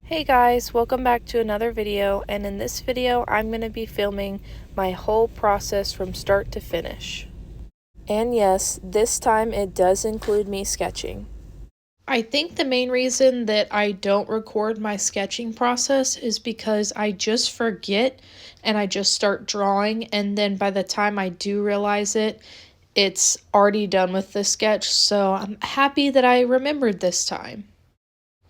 Hey guys, welcome back to another video, and in this video I'm going to be filming my whole process from start to finish. And yes, this time it does include me sketching. I think the main reason that I don't record my sketching process is because I just forget and I just start drawing, and then by the time I do realize it, it's already done with the sketch, so I'm happy that I remembered this time.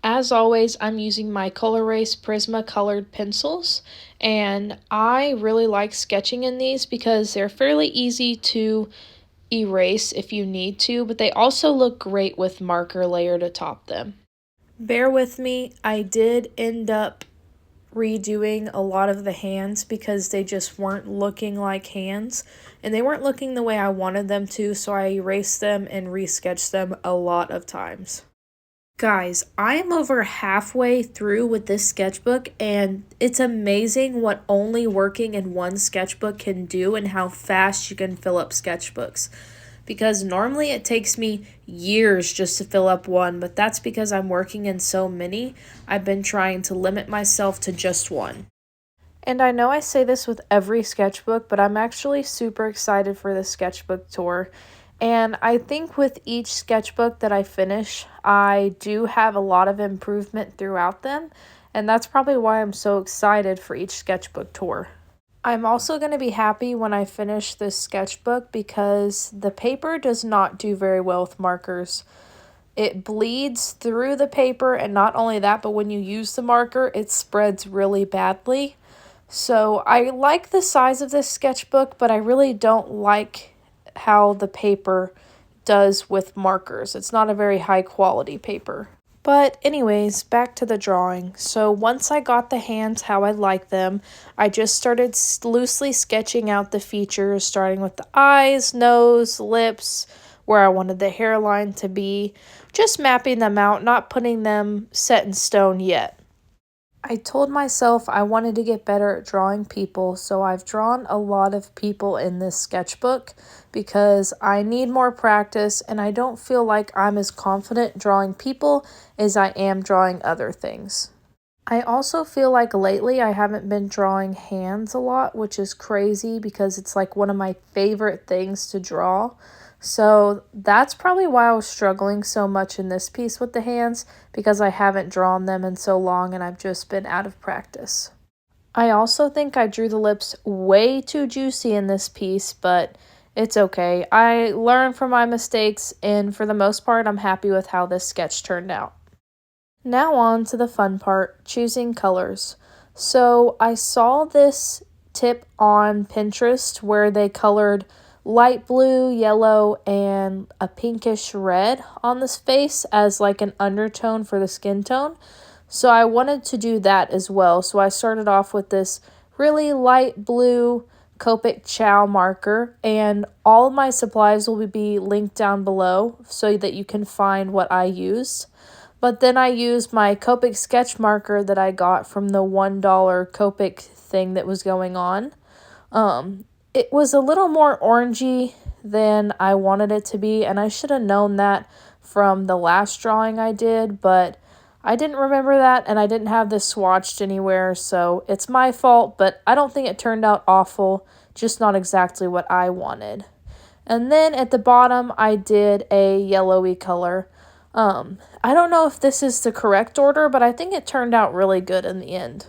As always, I'm using my Colorase Prisma colored pencils, and I really like sketching in these because they're fairly easy to erase if you need to, but they also look great with marker layered atop them. Bear with me, I did end up redoing a lot of the hands because they just weren't looking like hands, and they weren't looking the way I wanted them to, so I erased them and resketched them a lot of times. Guys, I am over halfway through with this sketchbook, and it's amazing what only working in one sketchbook can do and how fast you can fill up sketchbooks. Because normally it takes me years just to fill up one, but that's because I'm working in so many. I've been trying to limit myself to just one. And I know I say this with every sketchbook, but I'm actually super excited for this sketchbook tour. And I think with each sketchbook that I finish, I do have a lot of improvement throughout them. And that's probably why I'm so excited for each sketchbook tour. I'm also going to be happy when I finish this sketchbook because the paper does not do very well with markers. It bleeds through the paper, and not only that, but when you use the marker, it spreads really badly. So I like the size of this sketchbook, but I really don't like how the paper does with markers. It's not a very high quality paper. But anyways, back to the drawing. So once I got the hands how I like them, I just started loosely sketching out the features, starting with the eyes, nose, lips, where I wanted the hairline to be, just mapping them out, not putting them set in stone yet. I told myself I wanted to get better at drawing people, so I've drawn a lot of people in this sketchbook because I need more practice, and I don't feel like I'm as confident drawing people as I am drawing other things. I also feel like lately I haven't been drawing hands a lot, which is crazy because it's like one of my favorite things to draw. So that's probably why I was struggling so much in this piece with the hands, because I haven't drawn them in so long and I've just been out of practice. I also think I drew the lips way too juicy in this piece, but it's okay. I learned from my mistakes, and for the most part, I'm happy with how this sketch turned out. Now on to the fun part, choosing colors. So I saw this tip on Pinterest where they colored light blue, yellow, and a pinkish red on this face as like an undertone for the skin tone. So I wanted to do that as well. So I started off with this really light blue Copic Chow marker, and all of my supplies will be linked down below so that you can find what I used. But then I used my Copic sketch marker that I got from the $1 Copic thing that was going on. It was a little more orangey than I wanted it to be, and I should have known that from the last drawing I did, but I didn't remember that, and I didn't have this swatched anywhere, so it's my fault, but I don't think it turned out awful, just not exactly what I wanted. And then at the bottom, I did a yellowy color. I don't know if this is the correct order, but I think it turned out really good in the end.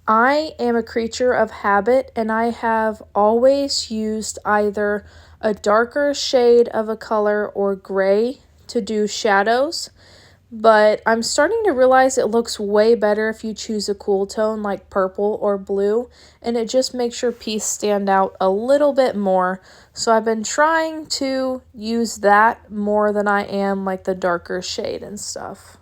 I am a creature of habit, and I have always used either a darker shade of a color or gray to do shadows, but I'm starting to realize it looks way better if you choose a cool tone like purple or blue, and it just makes your piece stand out a little bit more. So I've been trying to use that more than I am like the darker shade and stuff.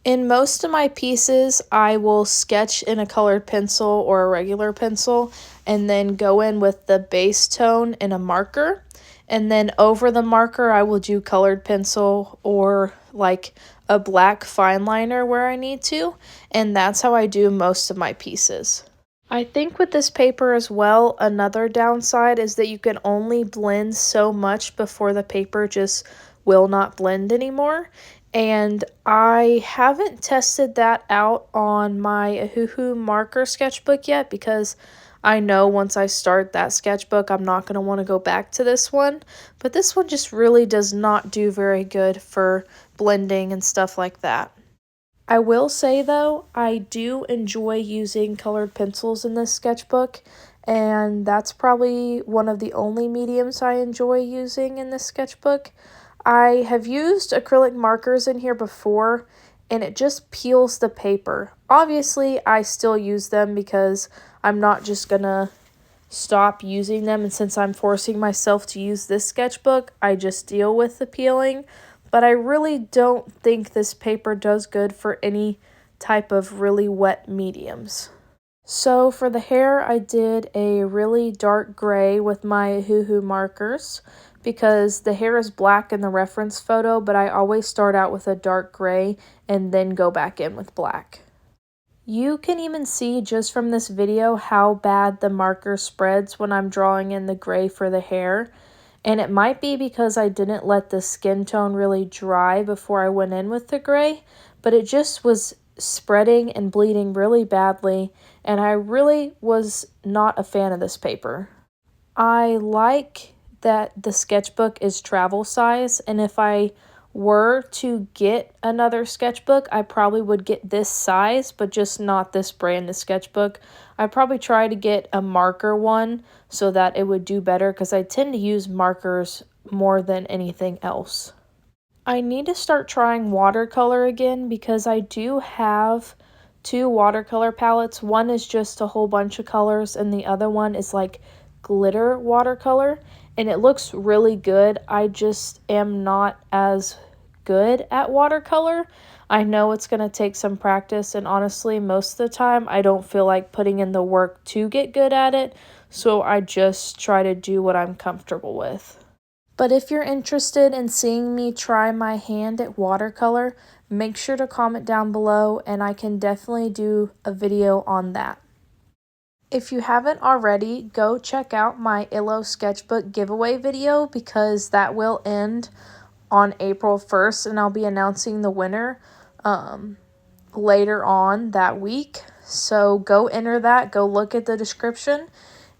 In most of my pieces, I will sketch in a colored pencil or a regular pencil and then go in with the base tone in a marker. And then over the marker, I will do colored pencil or like a black fine liner where I need to. And that's how I do most of my pieces. I think with this paper as well, another downside is that you can only blend so much before the paper just will not blend anymore. And I haven't tested that out on my Ohuhu marker sketchbook yet because I know once I start that sketchbook, I'm not going to want to go back to this one. But this one just really does not do very good for blending and stuff like that. I will say though, I do enjoy using colored pencils in this sketchbook, and that's probably one of the only mediums I enjoy using in this sketchbook. I have used acrylic markers in here before, and it just peels the paper. Obviously, I still use them because I'm not just gonna stop using them, and since I'm forcing myself to use this sketchbook, I just deal with the peeling. But I really don't think this paper does good for any type of really wet mediums. So for the hair, I did a really dark gray with my Ohuhu markers because the hair is black in the reference photo, but I always start out with a dark gray and then go back in with black. You can even see just from this video how bad the marker spreads when I'm drawing in the gray for the hair. And it might be because I didn't let the skin tone really dry before I went in with the gray, but it just was spreading and bleeding really badly, and I really was not a fan of this paper. I like that the sketchbook is travel size, and if I were to get another sketchbook, I probably would get this size, but just not this brand of sketchbook. I'd probably try to get a marker one so that it would do better because I tend to use markers more than anything else. I need to start trying watercolor again because I do have two watercolor palettes. One is just a whole bunch of colors and the other one is like glitter watercolor, and it looks really good. I just am not as good at watercolor. I know it's going to take some practice, and honestly, most of the time I don't feel like putting in the work to get good at it, so I just try to do what I'm comfortable with. But if you're interested in seeing me try my hand at watercolor, make sure to comment down below and I can definitely do a video on that. If you haven't already, go check out my Illo sketchbook giveaway video because that will end on April 1st and I'll be announcing the winner later on that week. So go enter that, go look at the description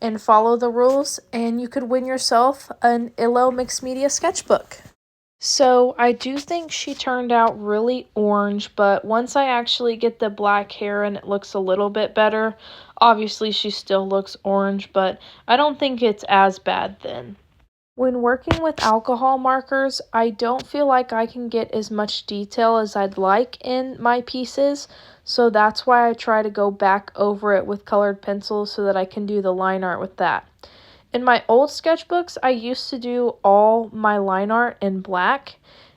and follow the rules and you could win yourself an Illo mixed media sketchbook. So I do think she turned out really orange, but once I actually get the black hair and it looks a little bit better, obviously she still looks orange, but I don't think it's as bad then. When working with alcohol markers, I don't feel like I can get as much detail as I'd like in my pieces, so that's why I try to go back over it with colored pencils so that I can do the line art with that. In my old sketchbooks, I used to do all my line art in black,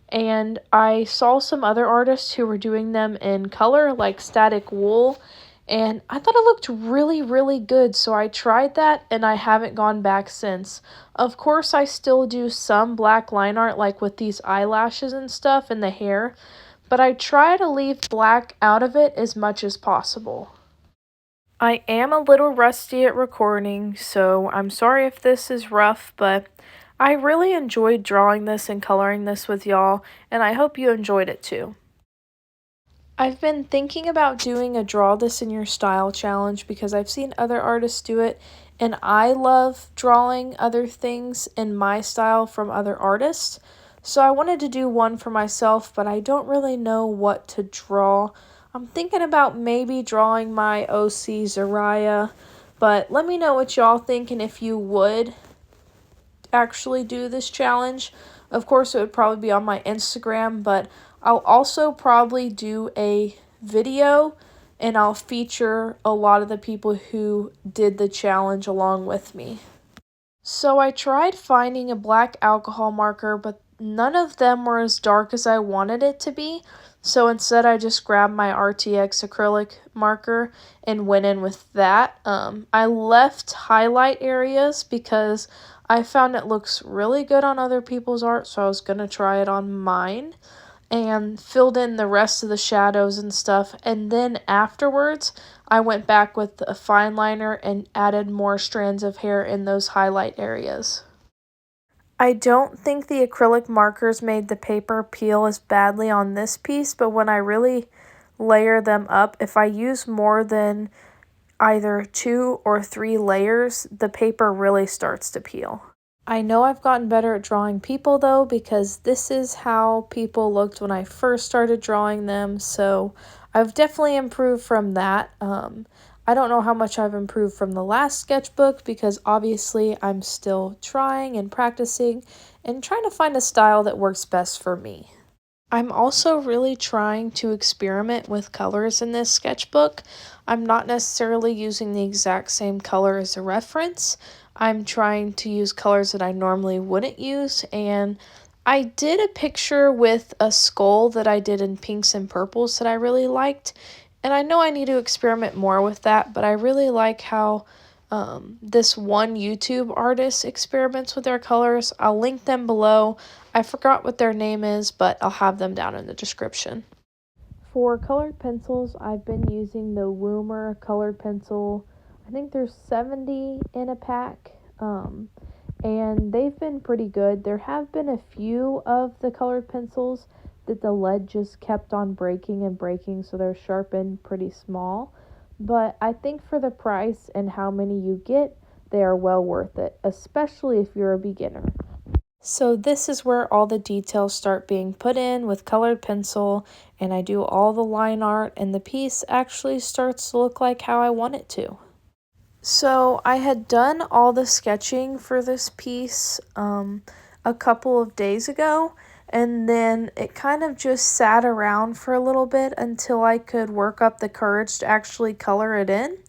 and I saw some other artists who were doing them in color, like Static Wool, and I thought it looked really, really good, so I tried that, and I haven't gone back since. Of course, I still do some black line art, like with these eyelashes and stuff, and the hair, but I try to leave black out of it as much as possible. I am a little rusty at recording, so I'm sorry if this is rough, but I really enjoyed drawing this and coloring this with y'all, and I hope you enjoyed it too. I've been thinking about doing a Draw This in Your Style challenge because I've seen other artists do it, and I love drawing other things in my style from other artists. So I wanted to do one for myself, but I don't really know what to draw. I'm thinking about maybe drawing my OC Zariah, but let me know what y'all think and if you would actually do this challenge. Of course, it would probably be on my Instagram, but I'll also probably do a video and I'll feature a lot of the people who did the challenge along with me. So I tried finding a black alcohol marker, but none of them were as dark as I wanted it to be. So instead I just grabbed my RTX acrylic marker and went in with that. I left highlight areas because I found it looks really good on other people's art, so I was going to try it on mine. And filled in the rest of the shadows and stuff, and then afterwards I went back with a fine liner and added more strands of hair in those highlight areas. I don't think the acrylic markers made the paper peel as badly on this piece, but when I really layer them up, if I use more than either 2 or 3 layers, the paper really starts to peel. I know I've gotten better at drawing people though, because this is how people looked when I first started drawing them, so I've definitely improved from that. I don't know how much I've improved from the last sketchbook because obviously I'm still trying and practicing and trying to find a style that works best for me. I'm also really trying to experiment with colors in this sketchbook. I'm not necessarily using the exact same color as a reference. I'm trying to use colors that I normally wouldn't use, and I did a picture with a skull that I did in pinks and purples that I really liked, and I know I need to experiment more with that, but I really like how this one YouTube artist experiments with their colors. I'll link them below. I forgot what their name is, but I'll have them down in the description. For colored pencils, I've been using the Woomer colored pencil. I think there's 70 in a pack, and they've been pretty good. There have been a few of the colored pencils that the lead just kept on breaking and breaking, so they're sharpened pretty small. But I think for the price and how many you get, they are well worth it, especially if you're a beginner. So this is where all the details start being put in with colored pencil, and I do all the line art, and the piece actually starts to look like how I want it to. So I had done all the sketching for this piece a couple of days ago, and then it kind of just sat around for a little bit until I could work up the courage to actually color it in,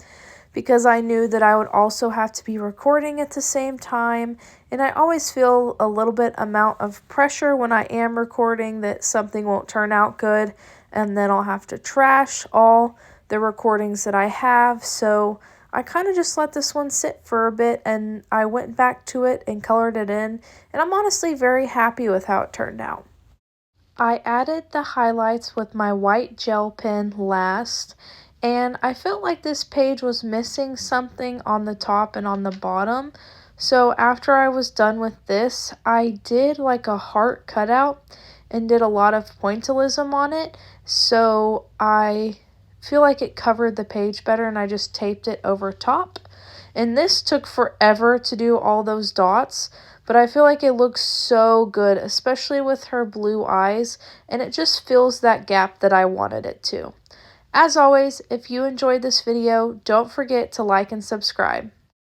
because I knew that I would also have to be recording at the same time, and I always feel a little bit amount of pressure when I am recording that something won't turn out good, and then I'll have to trash all the recordings that I have. So I kind of just let this one sit for a bit, and I went back to it and colored it in, and I'm honestly very happy with how it turned out. I added the highlights with my white gel pen last, and I felt like this page was missing something on the top and on the bottom. So after I was done with this, I did like a heart cutout and did a lot of pointillism on it. So I feel like it covered the page better, and I just taped it over top. And this took forever to do all those dots, but I feel like it looks so good, especially with her blue eyes, and it just fills that gap that I wanted it to. As always, if you enjoyed this video, don't forget to like and subscribe.